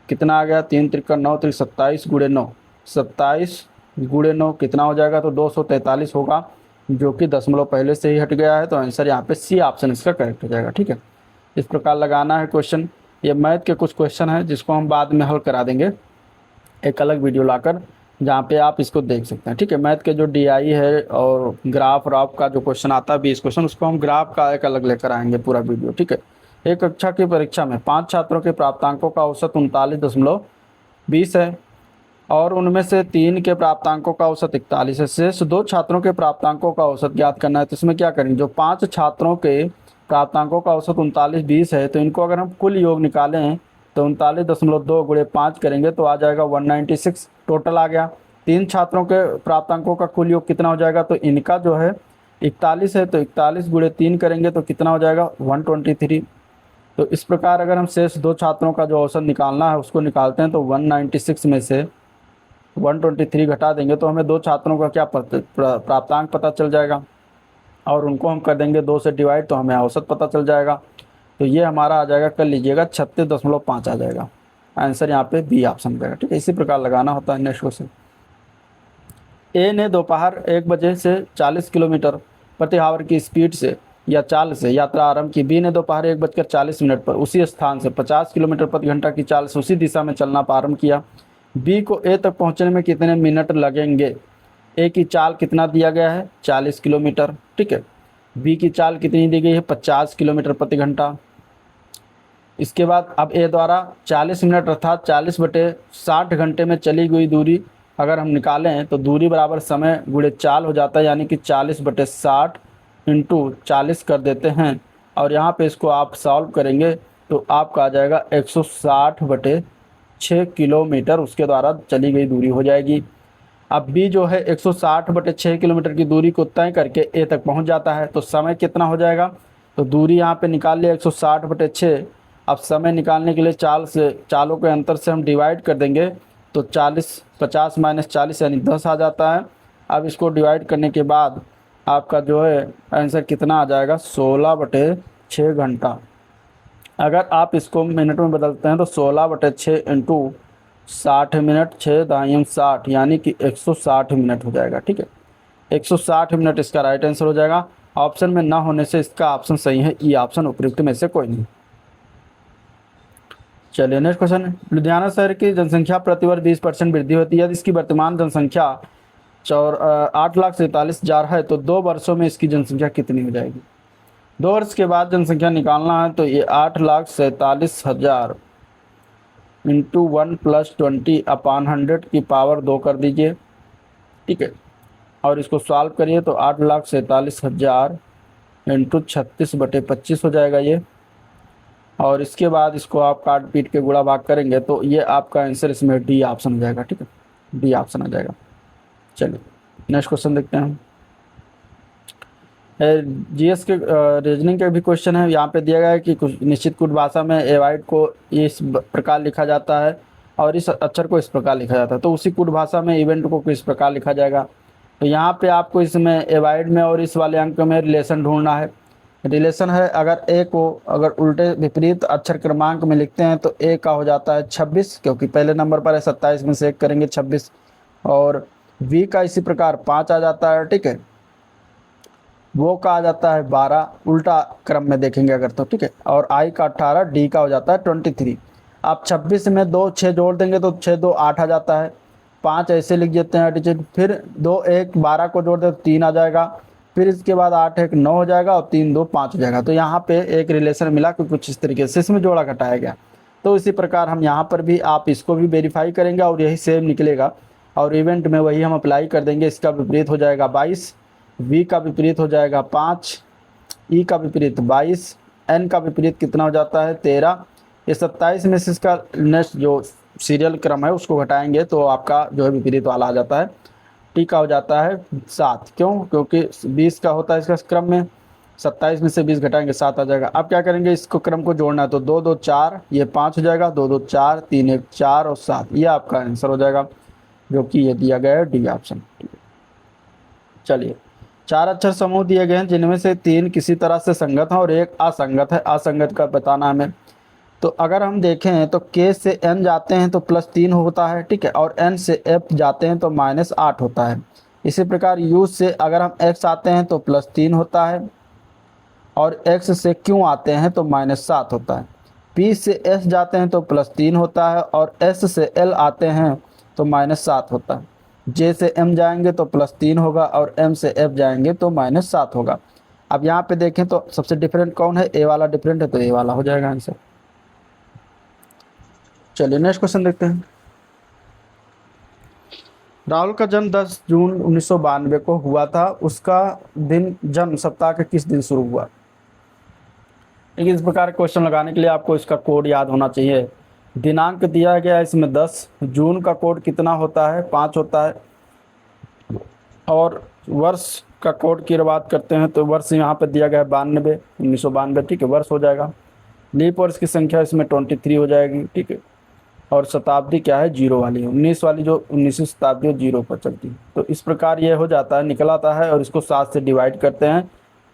कितना आ गया, 3 त्रिक्का 9, 27 गुणे 9, 27 गुणे 9 कितना हो जाएगा, तो 243 होगा, जो कि दशमलव पहले से ही हट गया है। तो आंसर यहाँ पे सी ऑप्शन इसका करेक्ट हो जाएगा। ठीक है, इस प्रकार लगाना है क्वेश्चन। ये मैथ के कुछ क्वेश्चन हैं जिसको हम बाद में हल करा देंगे एक अलग वीडियो लाकर, जहाँ पे आप इसको देख सकते हैं। ठीक है, मैथ के जो डीआई है और ग्राफ राफ का जो क्वेश्चन आता है 20 क्वेश्चन, उसको हम ग्राफ का एक अलग लेकर आएंगे पूरा वीडियो। ठीक है, एक कक्षा की परीक्षा में 5 छात्रों के प्राप्तांकों का औसत 39.20 है, और उनमें से 3 के प्राप्तांकों का औसत 41 है। शेष 2 छात्रों के प्राप्तांकों का औसत ज्ञात करना है। तो इसमें क्या करेंगे, जो 5 छात्रों के प्राप्तांकों का औसत 39.20 है, तो इनको अगर हम कुल योग निकालें तो 39.2 गुणे 5 करेंगे तो आ जाएगा 196 टोटल आ गया। 3 छात्रों के प्राप्तांकों का कुल योग कितना हो जाएगा, तो इनका जो है 41 है, तो 41 गुणे 3 करेंगे तो कितना हो जाएगा 123। तो इस प्रकार अगर हम शेष 2 छात्रों का जो औसत निकालना है उसको निकालते हैं तो 196 में से 123 घटा देंगे तो हमें 2 छात्रों का क्या प्राप्तांक पता चल जाएगा, और उनको हम कर देंगे 2 से डिवाइड तो हमें औसत पता चल जाएगा। तो ये हमारा आ जाएगा, कर लीजिएगा 36.5 आ जाएगा। आंसर यहाँ पे बी ऑप्शन हो जाएगा। ठीक है, इसी प्रकार लगाना होता है। नेक्स्ट क्वेश्चन, ए ने दोपहर 1 बजे से 40 किलोमीटर प्रति आवर की स्पीड से या चाल से यात्रा आरंभ की। बी ने दोपहर 1:40 पर उसी स्थान से 50 किलोमीटर प्रति घंटा की चाल से उसी दिशा में चलना प्रारंभ किया। बी को ए तक पहुंचने में कितने मिनट लगेंगे? ए की चाल कितना दिया गया है? 40 किलोमीटर। ठीक है, बी की चाल कितनी दी गई है? 50 किलोमीटर प्रति घंटा। इसके बाद अब ए द्वारा 40 मिनट अर्थात 40/60 घंटे में चली गई दूरी अगर हम निकालें तो दूरी बराबर समय गुणे चाल हो जाता है, यानी कि 40/60 इंटू 40 कर देते हैं, और यहाँ पे इसको आप सॉल्व करेंगे तो आपका आ जाएगा 160/6 किलोमीटर उसके द्वारा चली गई दूरी हो जाएगी। अब बी जो है 160/6 किलोमीटर की दूरी को तय करके ए तक पहुँच जाता है, तो समय कितना हो जाएगा? तो दूरी यहाँ पे निकाल लिया 160/6। अब समय निकालने के लिए चालों के अंतर से हम डिवाइड कर देंगे तो 50 - 40 यानी 10 आ जाता है। अब इसको डिवाइड करने के बाद आपका जो है आंसर कितना आ जाएगा? 16/6 घंटा। अगर आप इसको मिनट में बदलते हैं तो 16/6 इंटू 60 मिनट, 6 दाएं 60 यानी कि 160 मिनट हो जाएगा। ठीक है, 160 मिनट इसका राइट आंसर हो जाएगा। ऑप्शन में ना होने से इसका ऑप्शन सही है, ई ऑप्शन उपयुक्त में से कोई नहीं। चलिए नेक्स्ट क्वेश्चन है, लुधियाना शहर की जनसंख्या प्रतिवर्ष 20% वृद्धि होती है। यदि इसकी वर्तमान जनसंख्या 8,47,000 है तो 2 वर्षों में इसकी जनसंख्या कितनी हो जाएगी? 2 वर्ष के बाद जनसंख्या निकालना है तो ये 8,47,000 इंटू 1 + 20/100 की पावर 2 कर दीजिए। ठीक है, और इसको सॉल्व करिए तो 8,47,000 इंटू 36/25 हो जाएगा ये, और इसके बाद इसको आप काट पीट के गुणा भाग करेंगे तो ये आपका आंसर इसमें डी ऑप्शन हो जाएगा। ठीक है, डी ऑप्शन आ जाएगा। चलिए नेक्स्ट क्वेश्चन देखते हैं। जीएस के रीजनिंग के भी क्वेश्चन है। यहाँ पे दिया गया है कि कुछ निश्चित कुट भाषा में एवाइड को इस प्रकार लिखा जाता है और इस अक्षर को इस प्रकार लिखा जाता है, तो उसी कुट भाषा में इवेंट को किस प्रकार लिखा जाएगा। तो यहाँ पे आपको इसमें एवाइड में और इस वाले अंक में रिलेशन ढूंढना है। रिलेशन है, अगर ए को अगर उल्टे विपरीत अक्षर क्रमांक में लिखते हैं तो ए का हो जाता है 26, क्योंकि पहले नंबर पर है, 27 में से 1 करेंगे 26, और वी का इसी प्रकार 5 आ जाता है। ठीक है, वो का आ जाता है 12 उल्टा क्रम में देखेंगे अगर तो। ठीक है, और आई का 18, डी का हो जाता है 23। आप 26 में 2 6 जोड़ देंगे तो 6 2 8 आ जाता है, 5 ऐसे लिख देते हैं डिजिट, फिर 2 1 12 को जोड़ दे तो 3 आ जाएगा, फिर इसके बाद 8 1 9 हो जाएगा और 3 2 5 हो जाएगा। तो यहाँ पे एक रिलेशन मिला कि कुछ इस तरीके से इसमें जोड़ा घटाया गया। तो इसी प्रकार हम यहाँ पर भी आप इसको भी वेरीफाई करेंगे और यही सेम निकलेगा, और इवेंट में वही हम अप्लाई कर देंगे। इसका विपरीत हो जाएगा 22, वी का विपरीत हो जाएगा 5, ई का विपरीत 22, एन का विपरीत कितना हो जाता है 13। ये 27 में से इसका नेक्स्ट जो सीरियल क्रम है उसको घटाएंगे तो आपका जो है विपरीत वाला आ जाता है। टी का हो जाता है 7, क्यों? क्योंकि 20 का होता है इसका क्रम में, 27 में से 20 घटाएंगे 7 आ जाएगा। अब क्या करेंगे, इसको क्रम को जोड़ना है तो 2 2 4 ये 5 हो जाएगा, 2 2 4 3 1 4 और 7, ये आपका आंसर हो जाएगा, जो कि ये दिया गया है डी ऑप्शन। चलिए 4 अक्षर समूह दिए गए हैं जिनमें से 3 किसी तरह से संगत हैं और एक असंगत है। असंगत का बताना हमें। तो अगर हम देखें तो के से एन जाते हैं तो +3 होता है। ठीक है, और एन से एफ जाते हैं तो -8 होता है। इसी प्रकार यू से अगर हम एक्स आते हैं तो +3 होता है, और एक्स से क्यू आते हैं तो -7 होता है। पी से एस जाते हैं तो +3 होता है, और एस से एल आते हैं तो -7 होता है। जे से एम जाएंगे तो +3 होगा, और एम से एफ जाएंगे तो -7 होगा। अब यहाँ पे देखें तो सबसे डिफरेंट कौन है? ए वाला डिफरेंट है, तो ए वाला हो जाएगा आंसर। चलिए नेक्स्ट क्वेश्चन देखते हैं। राहुल का जन्म 10 जून 1992 को हुआ था। उसका दिन जन्म सप्ताह के किस दिन शुरू हुआ? लेकिन इस प्रकार क्वेश्चन लगाने के लिए आपको इसका कोड याद होना चाहिए। दिनांक दिया गया है इसमें 10, जून का कोड कितना होता है? 5 होता है, और वर्ष का कोड की बात करते हैं तो वर्ष यहाँ पे दिया गया है 92, 1992। ठीक है, वर्ष हो जाएगा। लीप वर्ष की संख्या इसमें 23 हो जाएगी। ठीक है, और शताब्दी क्या है, जीरो वाली है। 19 वाली जो 19वीं शताब्दी है जीरो पर चलती है। तो इस प्रकार ये हो जाता है, निकल आता है। और इसको 7 से डिवाइड करते हैं,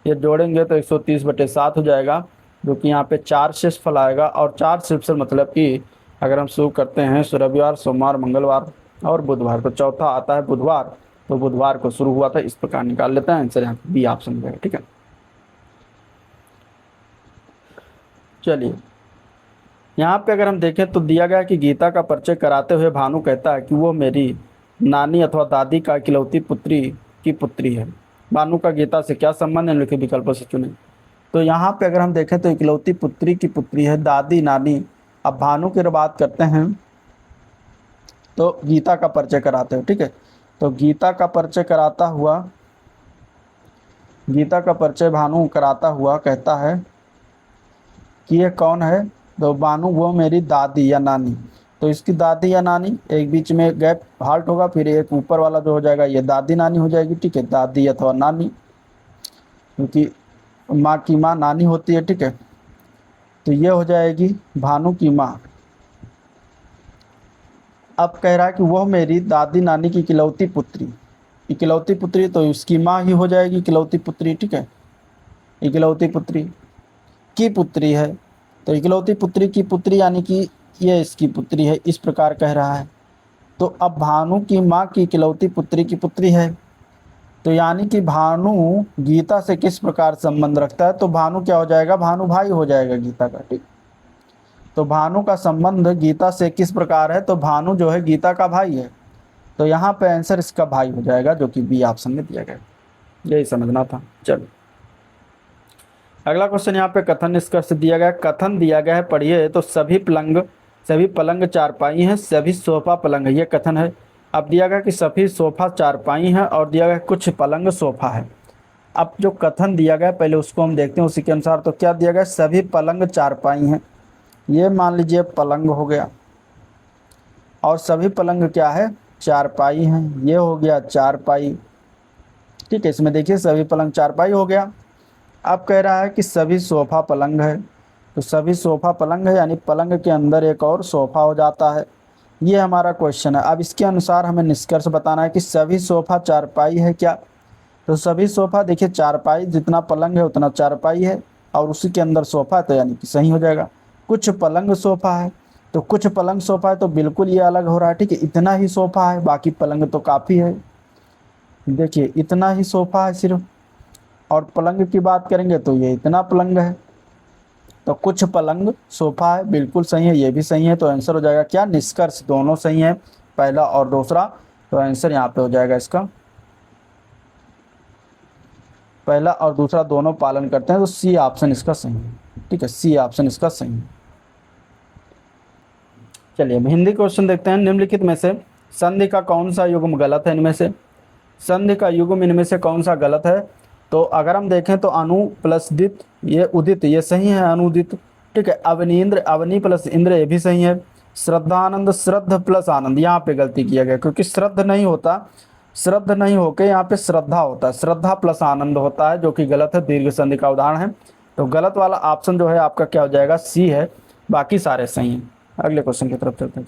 ये जोड़ेंगे तो 130/7 हो जाएगा, जो कि यहाँ पे 4 शेषफल आएगा। और 4 शेषफल मतलब कि अगर हम शुरू करते हैं रविवार, सोमवार, मंगलवार और बुधवार, तो चौथा आता है बुधवार, तो बुधवार को शुरू हुआ था। इस प्रकार निकाल लेते हैं आंसर, यहाँ बी ऑप्शन हो जाएगा। ठीक है, चलिए यहाँ पे अगर हम देखें तो दिया गया कि गीता का परिचय कराते हुए भानु कहता है कि वो मेरी नानी अथवा दादी का इकलौती पुत्री की पुत्री है। भानु का गीता से क्या संबंध है, निम्नलिखित विकल्पों से चुनें। तो यहाँ पे अगर हम देखें तो इकलौती पुत्री की पुत्री है, दादी नानी। अब भानु की बात करते हैं तो गीता का परिचय कराते हो। ठीक है, तो गीता का परिचय कराता हुआ, गीता का परिचय भानु कराता हुआ कहता है कि ये कौन है, तो भानु वो मेरी दादी या नानी। तो इसकी दादी या नानी, एक बीच में गैप हाल्ट होगा, फिर एक ऊपर वाला जो हो जाएगा ये दादी नानी हो जाएगी। ठीक है, दादी अथवा नानी, क्योंकि माँ की माँ नानी होती है। ठीक है, तो ये हो जाएगी भानु की माँ। अब कह रहा है कि वह मेरी दादी नानी की इकलौती पुत्री, इकलौती पुत्री तो इसकी माँ ही हो जाएगी इकलौती पुत्री। ठीक है, इकलौती पुत्री की पुत्री है, तो इकलौती पुत्री की पुत्री यानी कि ये इसकी पुत्री है, इस प्रकार कह रहा है। तो अब भानु की माँ की इकलौती पुत्री की पुत्री है, तो यानी कि भानु गीता से किस प्रकार संबंध रखता है, तो भानु क्या हो जाएगा, भानु भाई हो जाएगा गीता का। ठीक, तो भानु का संबंध गीता से किस प्रकार है, तो भानु जो है गीता का भाई है। तो यहाँ पे आंसर इसका भाई हो जाएगा, जो कि बी ऑप्शन में दिया गया। यही समझना था। चलो अगला क्वेश्चन यहाँ पे कथन निष्कर्ष दिया गया, कथन दिया गया है, पढ़िए। तो सभी पलंग चारपाई हैं, सभी सोफा पलंग है, ये कथन है। अब दिया गया कि सभी सोफा चारपाई हैं और दिया गया कुछ पलंग सोफा है। अब जो कथन दिया गया पहले उसको हम देखते हैं, उसी के अनुसार। तो क्या दिया गया, सभी पलंग चारपाई हैं, ये मान लीजिए पलंग हो गया, और सभी पलंग क्या है, चारपाई हैं, ये हो गया चारपाई। ठीक है, इसमें देखिए सभी पलंग चारपाई हो गया। अब कह रहा है कि सभी सोफा पलंग है, तो सभी सोफा पलंग है यानी पलंग के अंदर एक और सोफा हो जाता है। ये हमारा क्वेश्चन है। अब इसके अनुसार हमें निष्कर्ष बताना है कि सभी सोफा चारपाई है क्या। तो सभी सोफा देखिए चारपाई, जितना पलंग है उतना चारपाई है, और उसी के अंदर सोफा, तो यानी कि सही हो जाएगा। कुछ पलंग सोफा है, तो कुछ पलंग सोफा है, तो बिल्कुल ये अलग हो रहा है। ठीक है, इतना ही सोफा है, बाकी पलंग तो काफ़ी है। देखिए इतना ही सोफा है सिर्फ, और पलंग की बात करेंगे तो ये इतना पलंग है। तो कुछ पलंग सोफा है, बिल्कुल सही है, ये भी सही है। तो आंसर हो जाएगा क्या, निष्कर्ष दोनों सही है, पहला और दूसरा। तो आंसर यहाँ पे हो जाएगा इसका, पहला और दूसरा दोनों पालन करते हैं, तो सी ऑप्शन इसका सही है। ठीक है, सी ऑप्शन इसका सही है। चलिए अब हिंदी क्वेश्चन देखते हैं। निम्नलिखित में से संधि का कौन सा युग्म गलत है, इनमें से संधि का युग्म इनमें से कौन सा गलत है। तो अगर हम देखें तो अनु प्लस दित, ये उदित, ये सही है, अनुदित। ठीक है, अवनींद्र, अवनी प्लस इंद्र, ये भी सही है। श्रद्धानंद, श्रद्ध प्लस आनंद, यहाँ पे गलती किया गया, क्योंकि श्रद्ध नहीं होता, श्रद्ध नहीं होके यहाँ पे श्रद्धा होता है, श्रद्धा प्लस आनंद होता है, जो कि गलत है, दीर्घ संधि का उदाहरण है। तो गलत वाला ऑप्शन जो है आपका क्या हो जाएगा, सी है, बाकी सारे सही हैं। अगले क्वेश्चन की तरफ चलते हैं।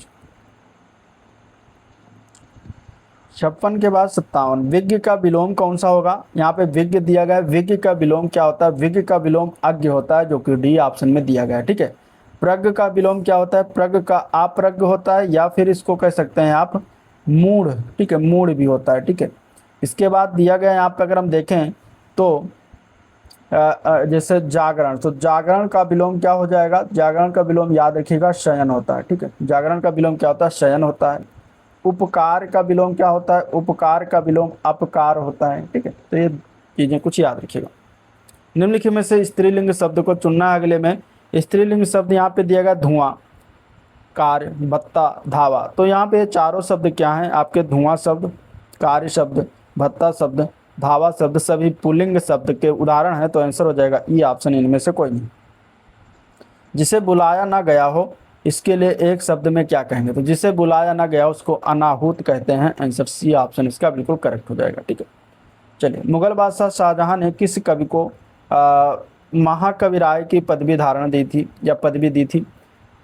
56 के बाद 57, विज्ञ का विलोम कौन सा होगा। यहाँ पे विज्ञ दिया गया है, विज्ञ का विलोम क्या होता है, विज्ञ का विलोम अज्ञ होता है, जो कि डी ऑप्शन में दिया गया है। ठीक है, प्रज्ञ का विलोम क्या होता है, प्रज्ञ का अप्रज्ञ होता है, या फिर इसको कह सकते हैं आप मूढ़। ठीक है, मूढ़ भी होता है। ठीक है, इसके बाद दिया गया यहाँ पे अगर हम देखें तो जैसे जागरण, तो जागरण का विलोम क्या हो जाएगा, जागरण का विलोम याद रखिएगा शयन होता है। ठीक है, जागरण का विलोम क्या होता है, शयन होता है। उपकार का विलोम क्या होता है, उपकार का विलोम अपकार होता है। ठीक है, तो ये चीज़ें कुछ याद रखिएगा। निम्नलिखित में से स्त्रीलिंग शब्द को चुनना है। अगले में स्त्रीलिंग शब्द यहाँ पे दिया गया धुआं, कार्य, भत्ता, धावा। तो यहाँ पे चारों शब्द क्या हैं आपके, धुआं शब्द, कार्य शब्द, भत्ता शब्द, धावा शब्द, सभी पुल्लिंग शब्द के उदाहरण हैं। तो आंसर हो जाएगा ई ऑप्शन, इनमें से कोई नहीं। जिसे बुलाया ना गया हो, इसके लिए एक शब्द में क्या कहेंगे, तो जिसे बुलाया ना गया उसको अनाहूत कहते हैं। आंसर सी ऑप्शन इसका बिल्कुल करेक्ट हो जाएगा। ठीक है, चलिए मुगल बादशाह शाहजहां ने किस कवि को महाकवि राय की पदवी धारण दी थी या पदवी दी थी।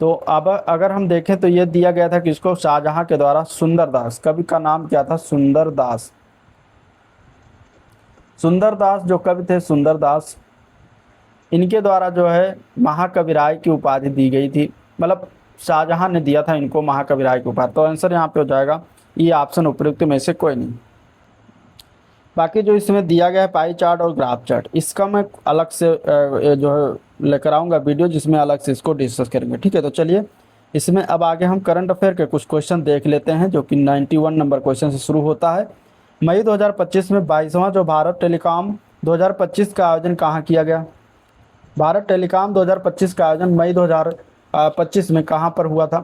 तो अब अगर हम देखें तो ये दिया गया था किसको, शाहजहां के द्वारा सुंदरदास। कवि का नाम क्या था, सुंदरदास। सुंदरदास जो कवि थे, सुंदरदास, इनके द्वारा जो है महाकवि राय की उपाधि दी गई थी। मतलब शाहजहां ने दिया था इनको महाकवि राय की उपाधि। तो आंसर यहाँ पे हो जाएगा ये ऑप्शन, उपयुक्त में से कोई नहीं। बाकी जो इसमें दिया गया है पाई चार्ट और ग्राफ चार्ट, इसका मैं अलग से जो है लेकर आऊँगा वीडियो, जिसमें अलग से इसको डिस्कस करेंगे। ठीक है, तो चलिए इसमें अब आगे हम करंट अफेयर के कुछ क्वेश्चन देख लेते हैं, जो कि 91 नंबर क्वेश्चन से शुरू होता है। मई 2025 में 22वां जो भारत टेलीकॉम 2025 का आयोजन कहाँ किया गया। भारत टेलीकॉम 2025 का आयोजन मई 2025 में कहाँ पर हुआ था।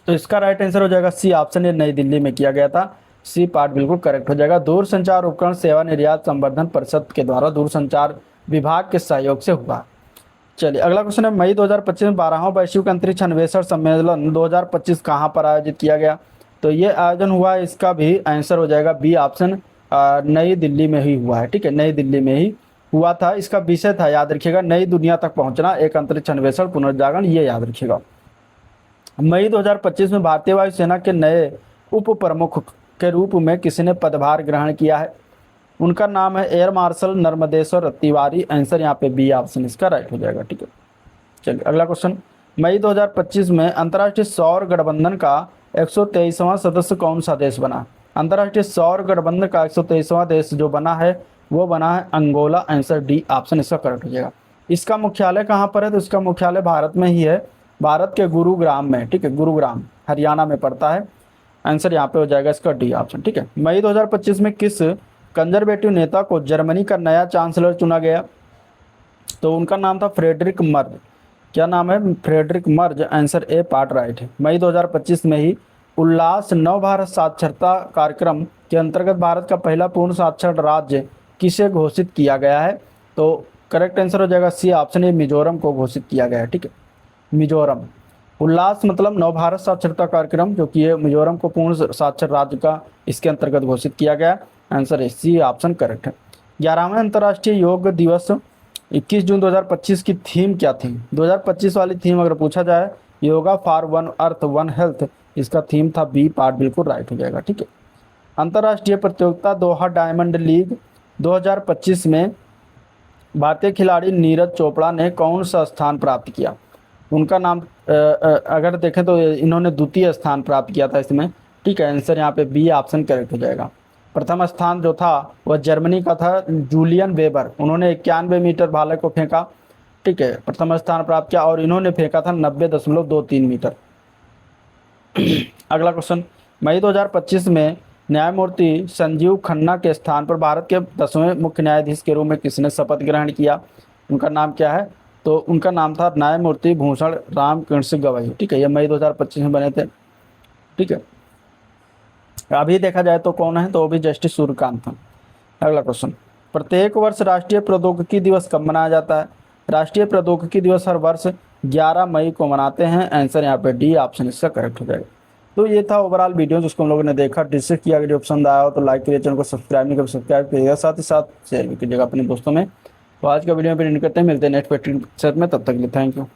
तो इसका राइट आंसर हो जाएगा सी ऑप्शन, ये नई दिल्ली में किया गया था। सी पार्ट बिल्कुल करेक्ट हो जाएगा। दूरसंचार उपकरण सेवा निर्यात संवर्धन परिषद के द्वारा दूरसंचार विभाग के सहयोग से हुआ। चलिए अगला क्वेश्चन है, मई 2025 में 12वां वैश्विक अंतरिक्ष अन्वेषण सम्मेलन 2025 कहाँ पर आयोजित किया गया। तो ये आयोजन हुआ है, इसका भी आंसर हो जाएगा बी ऑप्शन, नई दिल्ली में ही हुआ है। ठीक है, नई दिल्ली में ही हुआ था। इसका विषय था, याद रखिएगा, नई दुनिया तक पहुंचना, एक अंतरिक्ष अन्वेषण पुनर्जागरण, ये याद रखिएगा। मई 2025 में भारतीय वायुसेना के नए उप प्रमुख के रूप में किसने पदभार ग्रहण किया है। उनका नाम है air marshal Narmadeshwar Tiwari. Answer यहाँ पे बी ऑप्शन इसका राइट हो जाएगा। ठीक है, चलिए अगला क्वेश्चन, मई 2025 में अंतर्राष्ट्रीय सौर गठबंधन का 123वां सदस्य कौन सा देश बना। अंतर्राष्ट्रीय सौर गठबंधन का 123वां देश जो बना है वो बना है अंगोला। आंसर डी ऑप्शन इसका करेक्ट हो जाएगा। इसका मुख्यालय कहाँ पर है, तो इसका मुख्यालय भारत में ही है, भारत के गुरुग्राम में। ठीक है, गुरुग्राम हरियाणा में पड़ता है। आंसर यहाँ पे हो जाएगा इसका डी ऑप्शन। ठीक है, मई 2025 में किस कंजर्वेटिव नेता को जर्मनी का नया चांसलर चुना गया। तो उनका नाम था फ्रेडरिक मर्ज। क्या नाम है, Friedrich Merz. Answer A part right है। मई 2025 में ही उल्लास नव भारत साक्षरता कार्यक्रम के अंतर्गत भारत का पहला पूर्ण साक्षर राज्य किसे घोषित किया गया है। तो करेक्ट आंसर हो जाएगा सी ऑप्शन ए, मिजोरम को घोषित किया गया है। ठीक है, मिजोरम। उल्लास मतलब नव भारत साक्षरता कार्यक्रम, जो कि ये मिजोरम को पूर्ण साक्षर राज्य का इसके अंतर्गत घोषित किया गया। आंसर है सी ऑप्शन करेक्ट है। 11वां अंतर्राष्ट्रीय योग दिवस 21 जून 2025 की थीम क्या थी। 2025 वाली थीम अगर पूछा जाए, yoga for one earth one health, इसका थीम था बी पार्ट बिल्कुल राइट हो जाएगा। ठीक है, अंतर्राष्ट्रीय प्रतियोगिता दोहा डायमंड लीग 2025 में भारतीय खिलाड़ी नीरज चोपड़ा ने कौन सा स्थान प्राप्त किया। उनका नाम अगर देखें तो इन्होंने द्वितीय स्थान प्राप्त किया था इसमें। ठीक है, आंसर यहाँ पे बी ऑप्शन करेक्ट हो जाएगा। प्रथम स्थान जो था वह जर्मनी का था, जूलियन वेबर। उन्होंने 91 मीटर भाले को फेंका। ठीक है, प्रथम स्थान प्राप्त किया, और इन्होंने फेंका था 90.23 मीटर। अगला क्वेश्चन, मई 2025 में न्यायमूर्ति संजीव खन्ना के स्थान पर भारत के 10वें मुख्य न्यायाधीश के रूप में किसने शपथ ग्रहण किया। उनका नाम क्या है, तो उनका नाम था न्यायमूर्ति भूषण राम कृष्ण गवई। ठीक है, ये मई 2025 में बने थे। ठीक है, अभी देखा जाए तो कौन है, तो वो भी जस्टिस सूर्यकांत था। अगला क्वेश्चन, प्रत्येक वर्ष राष्ट्रीय प्रौद्योगिकी दिवस कब मनाया जाता है। राष्ट्रीय प्रौद्योगिकी दिवस हर वर्ष 11 मई को मनाते हैं। आंसर यहाँ पे डी ऑप्शन इसका करेक्ट हो जाएगा। तो ये था ओवरऑल वीडियो जिसको हम लोगों ने देखा, डिस्कस किया। वीडियो पसंद आया हो तो लाइक करिए, चैनल को सब्सक्राइब नहीं कर सब्सक्राइब करिएगा, साथ ही साथ शेयर भी कीजिएगा अपने दोस्तों में। तो आज का वीडियो में एंड करते हैं, मिलते हैं नेक्स्ट में। तब तक के लिए थैंक यू।